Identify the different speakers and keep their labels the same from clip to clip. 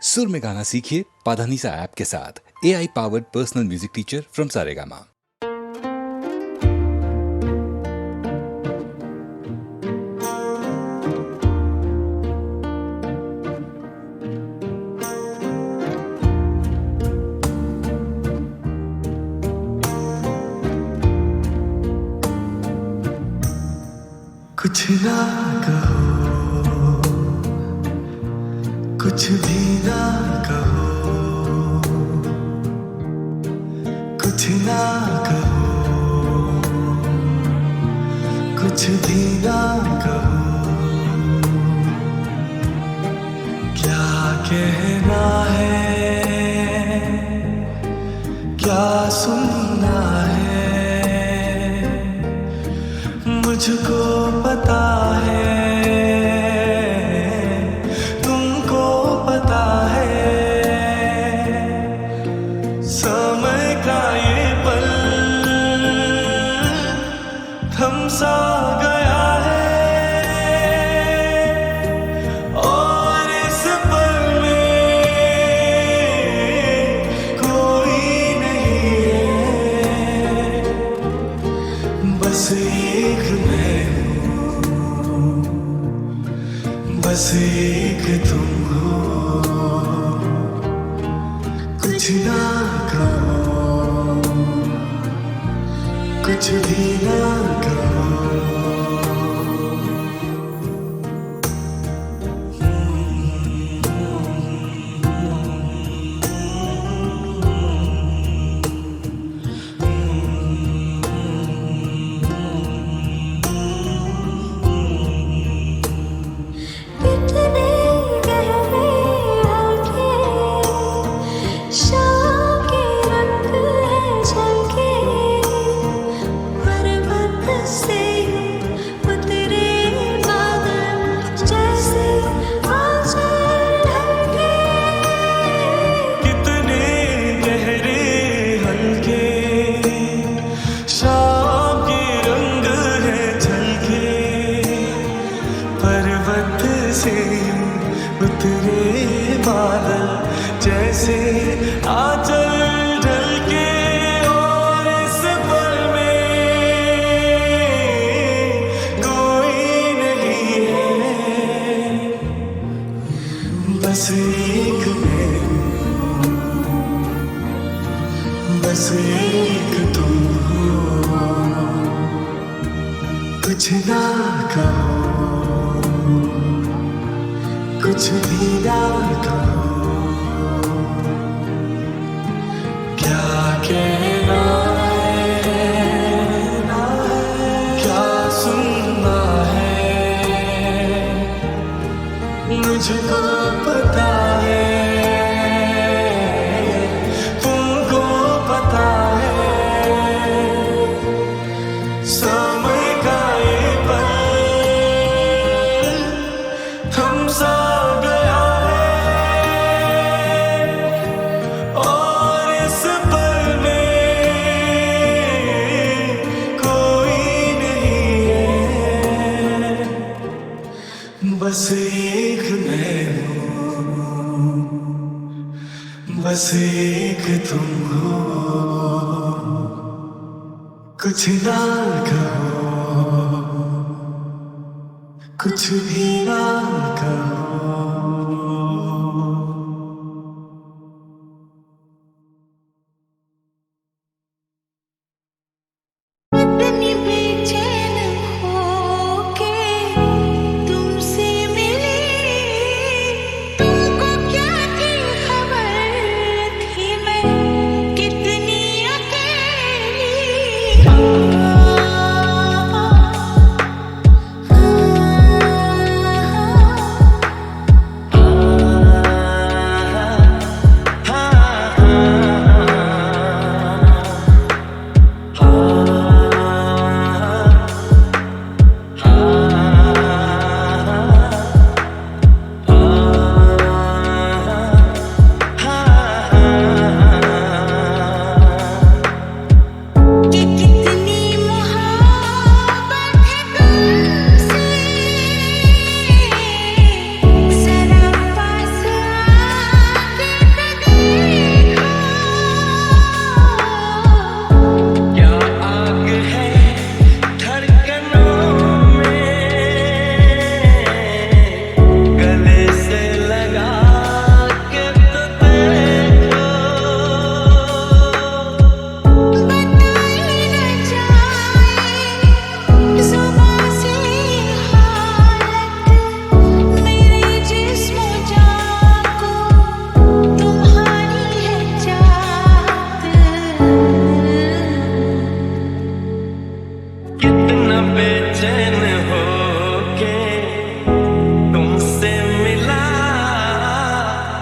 Speaker 1: सुर में गाना सीखिए पाधानीसा ऐप के साथ। AI powered personal music teacher from Saregama.
Speaker 2: कुछ ना कहो, कुछ भी ना कहो, कुछ ना कहो, कुछ भी ना कहो। क्या कहना है, क्या सुनना है, मुझको पता है, तुमको पता है। समय का ये पल थम सा गया है और इस पल में कोई नहीं है, बस एक मैं हूँ, बस एक तुम हो। कुछ ना कहो, कुछ भी ना कहो। उतरे बादल जैसे आंचल ढलके और इस पल में कोई नहीं है, बस एक मैं हूँ, बस एक तुम हो। कुछ ना कहो, कुछ भी ना कहो। क्या कहना है, क्या सुनना है, मुझको पता है, तुमको पता है। समय का ये पल थम सा गया है और इस पल में कोई नहीं है, बस एक मैं हूँ, बस एक तुम हो। कुछ ना कहो, कुछ भी ना कहो।
Speaker 3: इतनी बेचैन होके तुमसे मिली, तुमको क्या थी खबर थी मैं कितनी अकेली।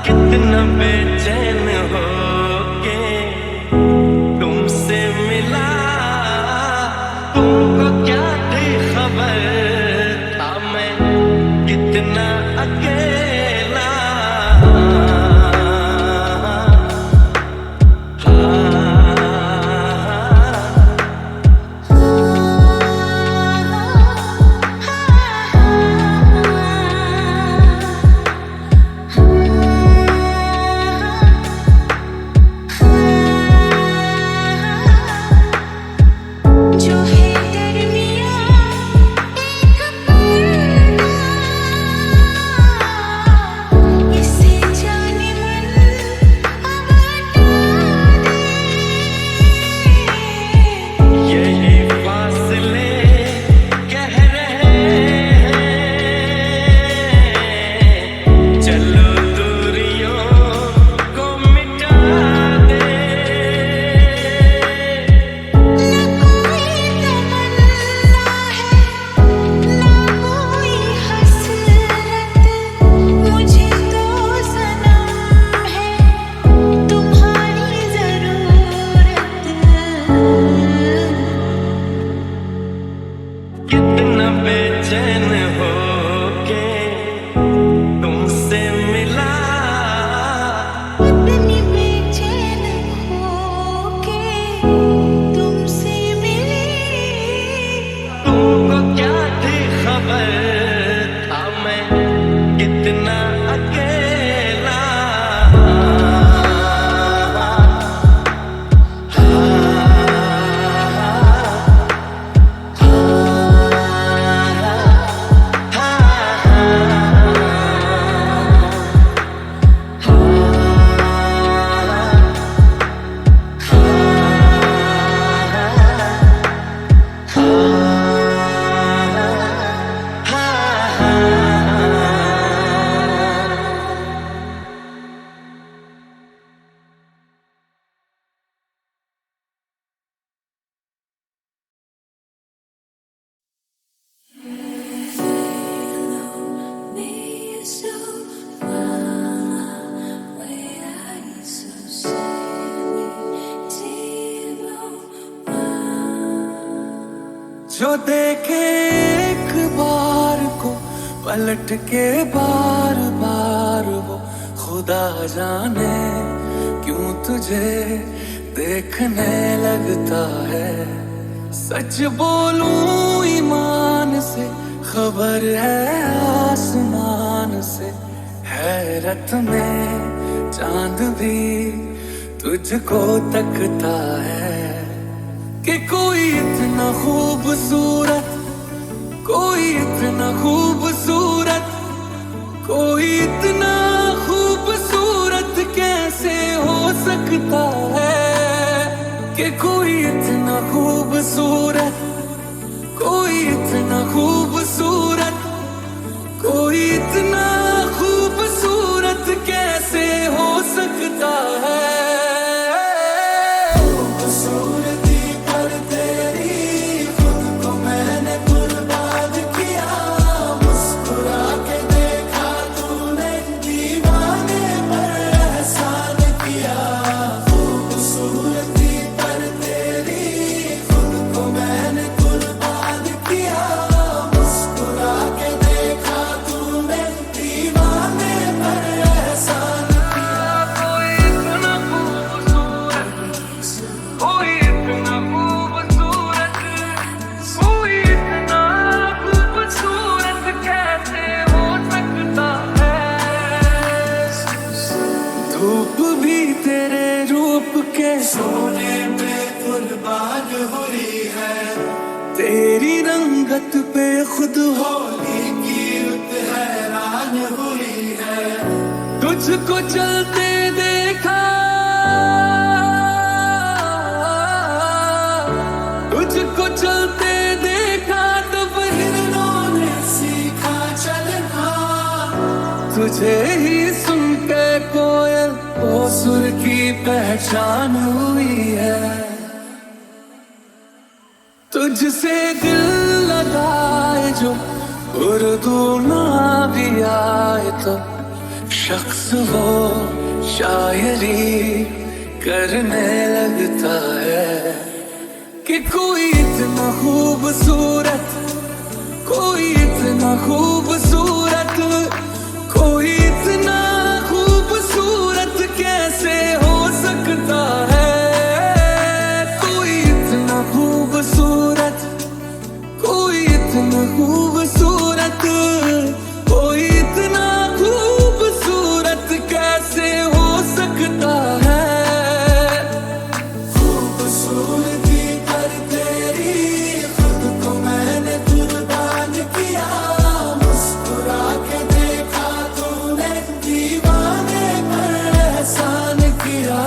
Speaker 2: कितना बेचैन हो के तुमसे मिला, तुमको क्या थी खबर था मैं कितना अकेला।
Speaker 3: जो है दरमियाँ एक पर्दा, इसे जाने मन अब हटा दे।
Speaker 2: यही फासले कह रहे हैं, चलो दूरियों को मिटा दे।
Speaker 3: मुझे तो सनम है तुम्हारी जरूरत।
Speaker 2: कितना बेचैन हो के तुमसे मिला,
Speaker 3: इतनी बेचैन होके तुमसे मिली,
Speaker 2: तुमको क्या थी खबर था मैं कितना अकेला। जो देखे एक बार को पलट के बार बार वो खुदा जाने क्यों तुझे देखने लगता है। सच बोलूं ईमान से खबर है आसमान से, हैरत में चांद भी तुझको तकता है कि कोई इतना खूबसूरत, कोई इतना खूबसूरत, कोई इतना खूबसूरत कैसे हो सकता है कि कोई इतना खूबसूरत, कोई इतना खूबसूरत, कोई इतना खूबसूरत कैसे हो सकता है। खूबसूरती पर तेरी खुद को मैंने कुर्बान किया, मुस्कुरा के देखा तूने दीवाने पर एहसान किया। खूबसूरती पर तेरी खुद को मैंने कुर्बान किया, मुस्कुरा के देखा तूने दीवाने पर एहसान किया। कोई इतना खूबसूरत, कोई इतना खूबसूरत, कोई इतना खूबसूरत कैसे हो सकता है। धूप भी तेरे रूप के सोने पे कुर्बान हुई है, तेरी रंगत पे खुद होली की रुत हैरान हुई है। तुझको चलते देखा, तुझको चलते देखा तब हिरणों ने सीखा चलना। तुझे ही सुन के कोयल वो सुर की पहचान हुई है। तुझसे दिल लगाए जो उर्दू ना भी आए तो शख्स वो शायरी करने लगता है कि कोई इतना खूबसूरत, कोई इतना खूबसूरत, कोई इतना खूबसूरत कैसे हो सकता है। कोई इतना खूबसूरत, कोई इतना खूबसूरत, कोई इतना खूबसूरत कैसे हो सकता है। खूबसूरती पर तेरी खुद को मैंने कुर्बान किया, मुस्कुरा के देखा तूने दीवाने पर एहसान किया।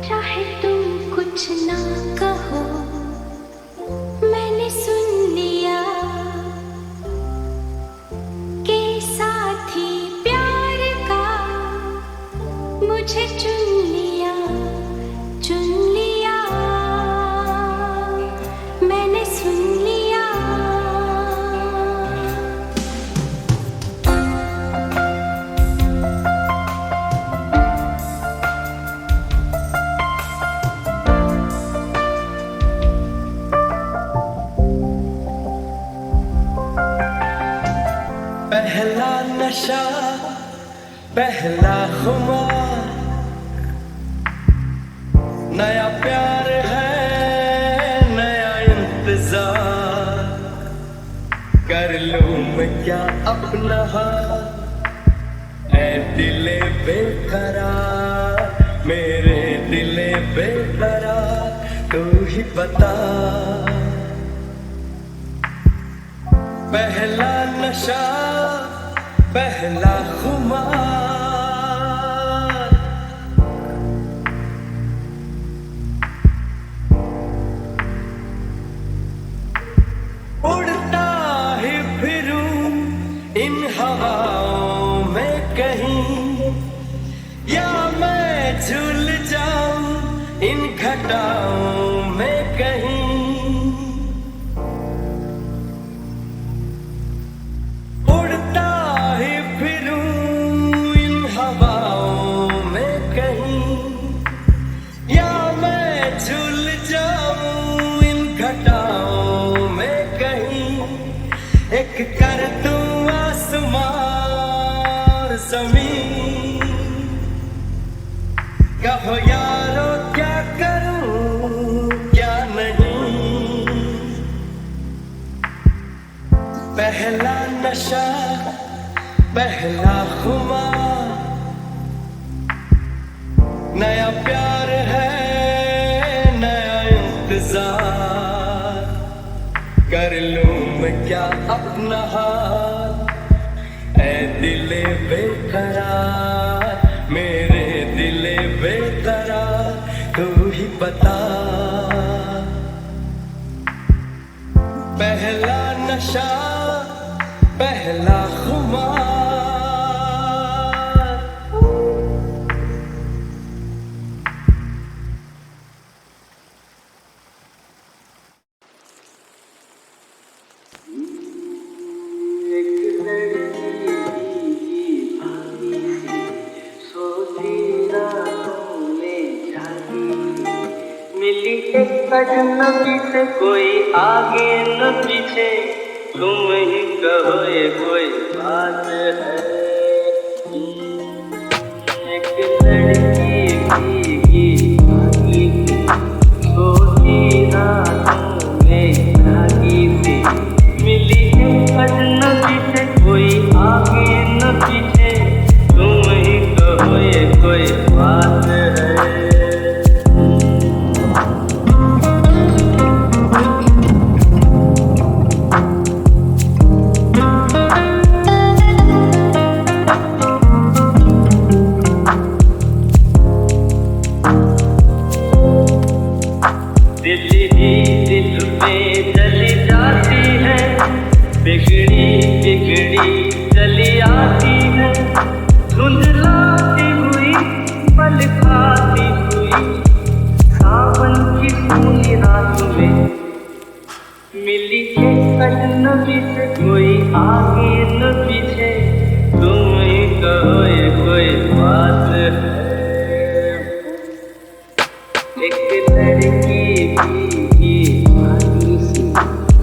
Speaker 3: चाहे तुम कुछ ना कहो, मैंने सुन लिया के साथी प्यार का मुझे चुन लिया, चुन लिया, मैंने सुन लिया।
Speaker 2: पहला नशा, पहला खुमार, नया प्यार है, नया इंतजार। कर लूं मैं क्या अपना हाल, ऐ दिले बेकरार, मेरे दिले बेकरार, तू ही बता। पहला नशा, पहला खुमार, उड़ता ही फिरूं इन हवाओं में कहीं, या मैं झूल जाऊं इन घटाओं में कहीं। एक कर दूं आसमान ज़मीन, कहो यारो क्या करूं क्या नहीं। पहला नशा, पहला खुमार, नया प्यार है, नया इंतजार। कर लूं मैं क्या अपना हाल, ऐ दिले बेकरार, मेरे दिले बेकरार, तू ही बता। पहला नशा, पहला खुमार।
Speaker 4: मिली एक अजनबी से, कोई आगे न पीछे, तुम ही कहो ये कोई बात है। एक लड़की की भागी तो लड़की भीगी भागी सी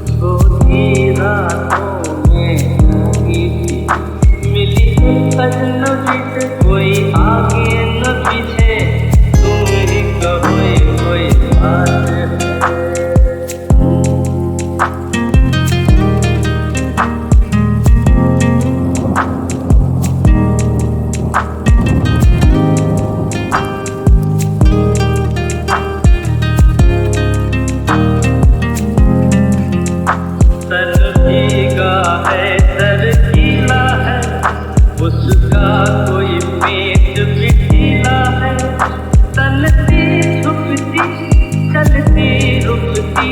Speaker 4: सोती रातों में जागी थी, मिली एक अजनबी से कोई आगे न पीछे, तुम ही कहो ये कोई बात है। सर भीगा है सर गीला है, उसका कोई पेट भी ढीला है, चलती झुकती चलती रुकती,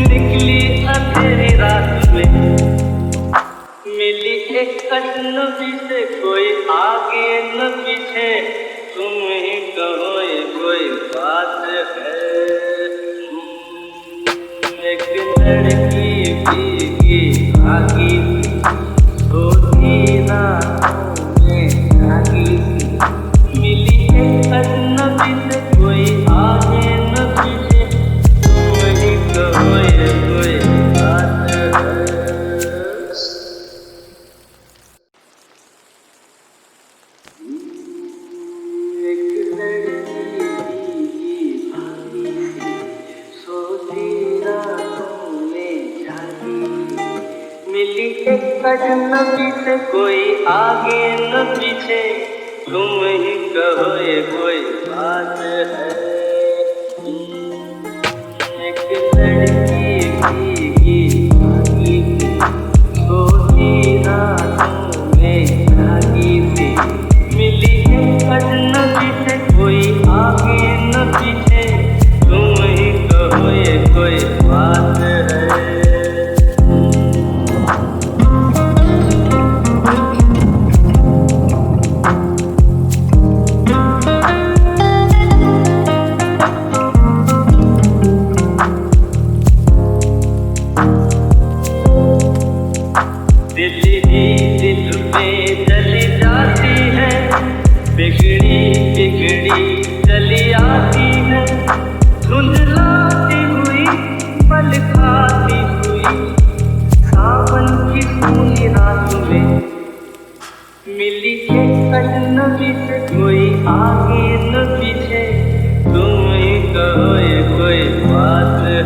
Speaker 4: निकली अंधेरी रात में, मिली एक अजनबी से कोई आगे न पीछे, तुम ही कहो ये कोई बात है। एक लड़की भीगी भागी थी सोती रातों में जागी थी, मिली एक अजनबी से कोई आगे न पीछे, तुम ही कहो ये कोई बात है। एक लड़की भीगी भागी थी सोती रातों में जागी थी, मिली एक अजनबी से कोई आगे न पीछे, तुम ही कहो ये कोई बात है। एक लड़की भीगी भागी थी सोती रातों में जागी थी, मिली एक अजनबी से कोई आगे न पीछे, तुम ही कहो ये कोई बात है। दिल ही दिल पे चली जाती है, बिगड़ी बिगड़ी चली आती है, धुंधलाती हुई पल खाती हुई, सावन की पूरी रात में, मिली एक अजनबी से कोई आगे न पीछे, तुम ही कहो ये कोई बात है।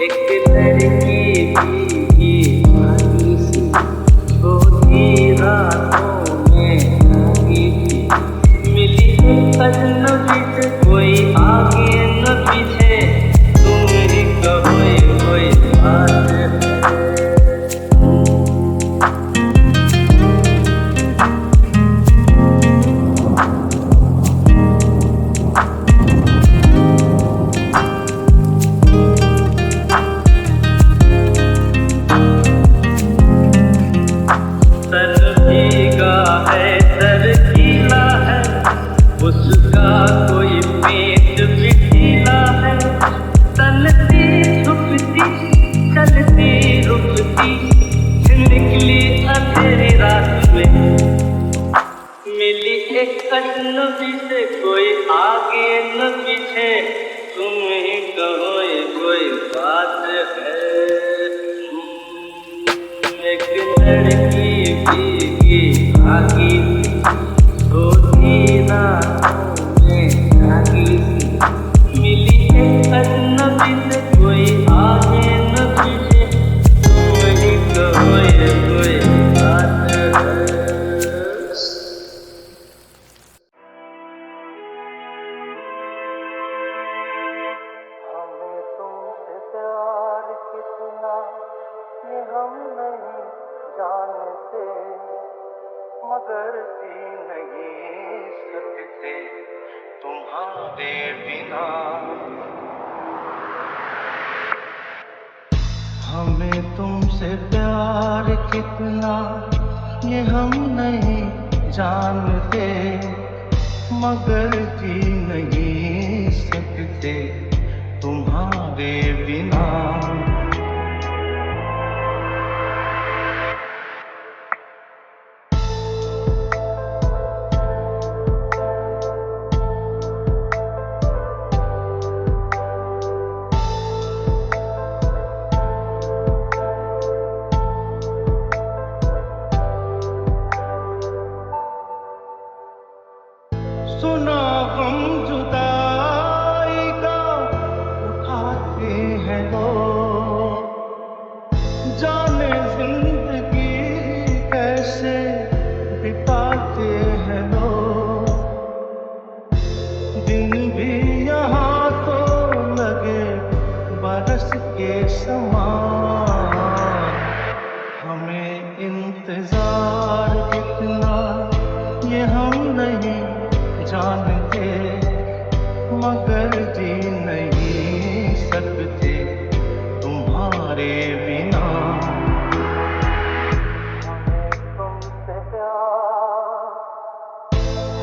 Speaker 4: एक लड़की भीगी भागी सी सोती रातों में जागी थी, मिली एक अजनबी से कोई आगे न पीछे, तुम ही कहो ये कोई बात है। सर भीगा है सर गीला है, उसका कोई पेट भी ढीला है, चलती झुकती चलती रुकती, निकली अंधेरी रात में, मिली एक अजनबी से कोई आगे न पीछे, तुम ही कहो ये कोई बात है। एक लड़की भीगी भागी थी सोती रातों में जागी थी, मिली एक अजनबी से कोई आगे न पीछे, तुम ही कहो ये कोई बात है। हमें तुमसे प्यार कितना ये हम नहीं जानते, मगर जी नहीं सकते तुम्हारे बिना। हमें तुमसे प्यार कितना ये हम नहीं जानते, मगर जी नहीं सकते तुम्हारे बिना।
Speaker 5: दिन भी यहाँ तो लगे बरस के समान। हमें इंतजार कितना ये हम नहीं जानते, मगर जी नहीं सकते तुम्हारे बिना।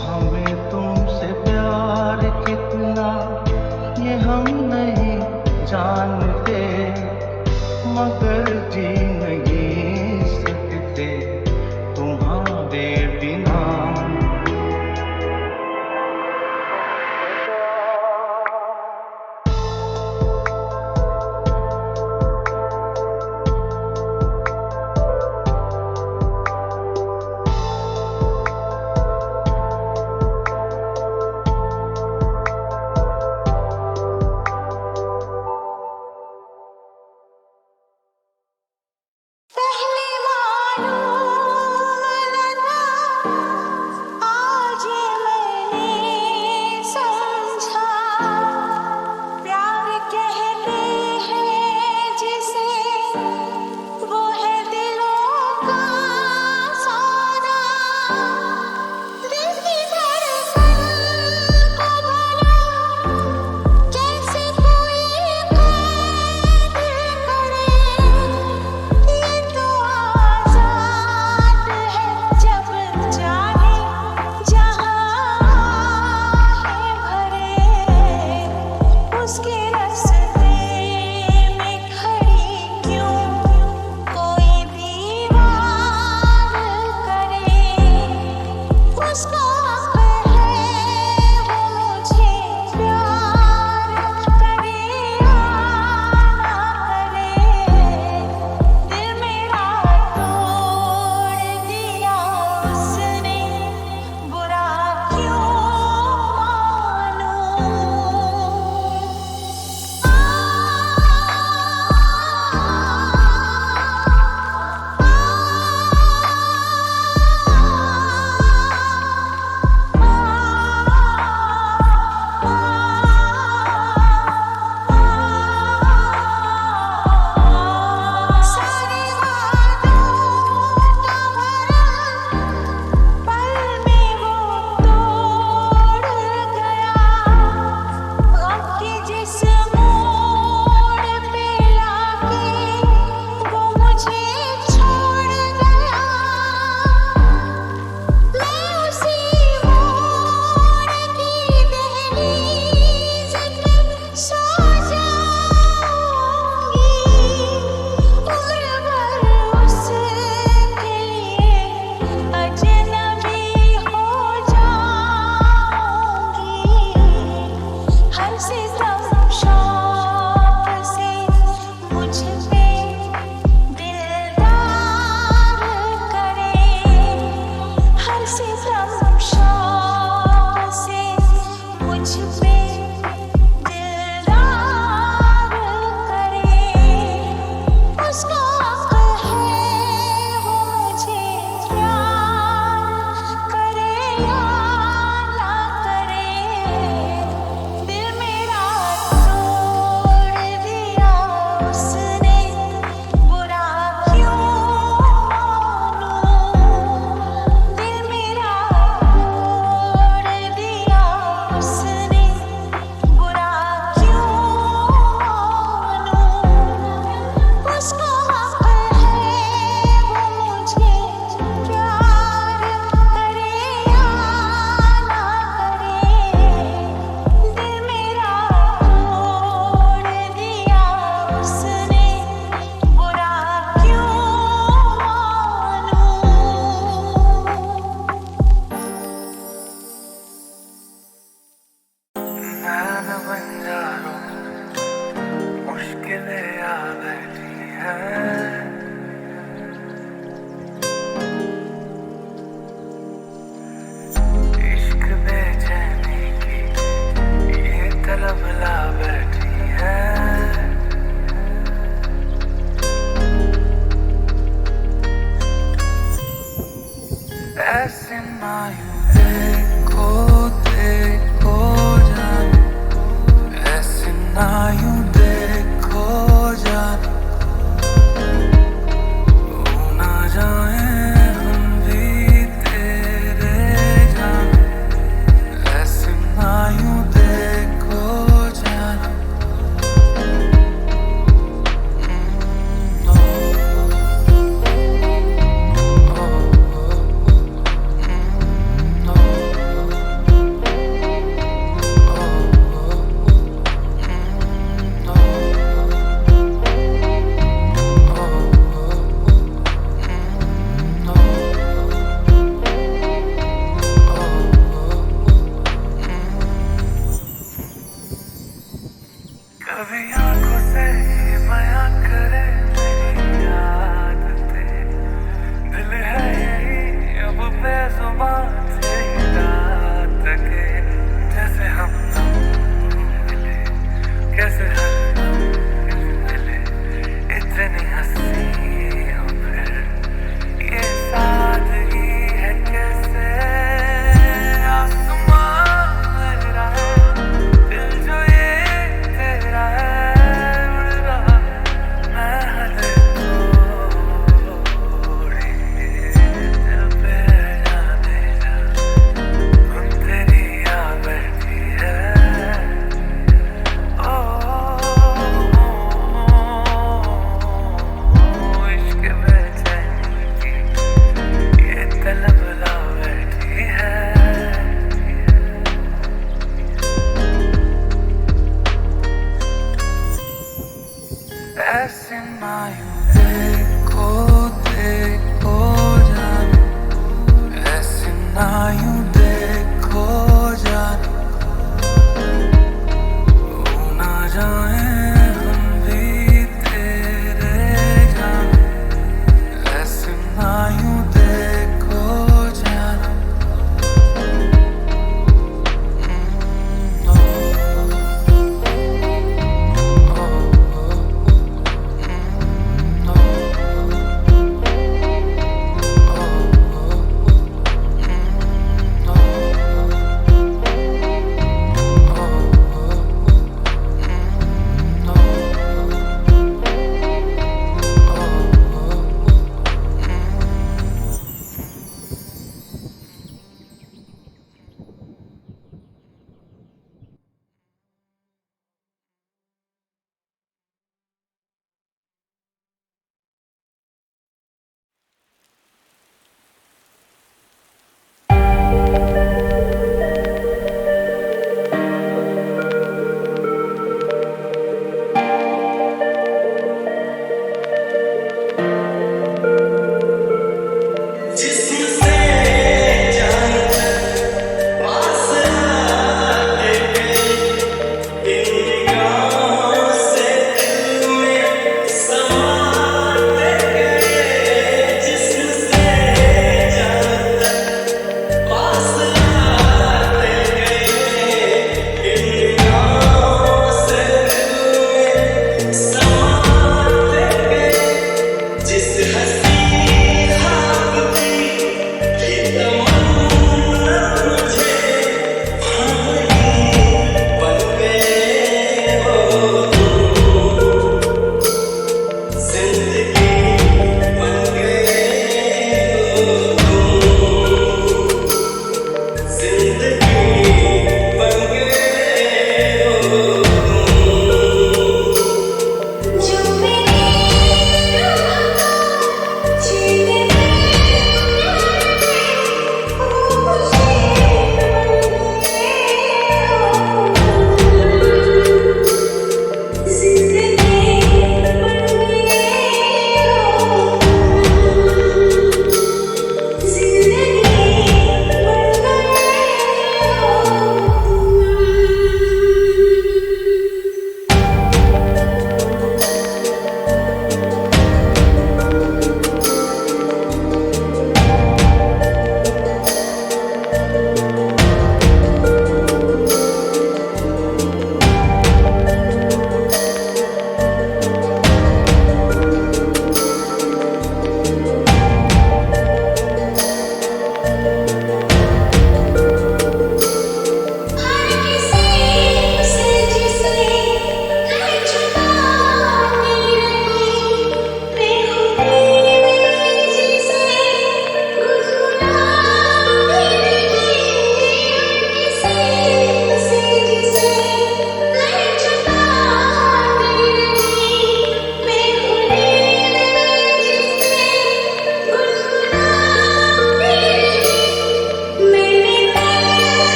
Speaker 5: हमें तुमसे प्यार कितना ये हम नहीं जानते, मगर जी नहीं सकते तुम्हारे बिना।
Speaker 3: पहले मालूम न था, आज मैंने समझा। प्यार कहते हैं जिसे, वो है दिलों का सौदा। दिल की धड़कन को भला कैसे कोई कैद करे। ये तो आज़ाद है जब चाहे जहाँ है भरे। उसके रास्ते में खड़ी क्यों कोई दीवार करे। उसका हक है वो मुझे प्यार करे या ना करे। दिल मेरा तोड़ दिया उसने, बुरा क्यों सारे वादों का भरा पल में वो तोड़ गया। गम के जिस मोड़ पे लाके वो मुझे छोड़ गया। मैं उसी मोड़ की दहलीज पे सो जाऊंगी। उम्र भर उसके लिए अजनबी हो जाऊंगी। हर सितम शौक से मुझ पे दिलदार करे। हर सितम शौक से मुझ पे दिलदार करे। उसका हक है वो मुझे प्यार करे या ना करे। दिल मेरा तोड़ दिया उसने, बुरा क्यों मानूं। दिल मेरा तोड़ दिया उसने, बुरा क्यों मानूं। उसका हक है वो मुझे प्यार करे या ना करे। दिल मेरा तोड़ दिया उसने, बुरा क्यों मानूं।
Speaker 5: नैन बंजारों मुश्किलें आ बैठी हैं। इश्क बेचैनी की ये तलब ला बैठी है। ऐसे मायूं देखो देखो छवियां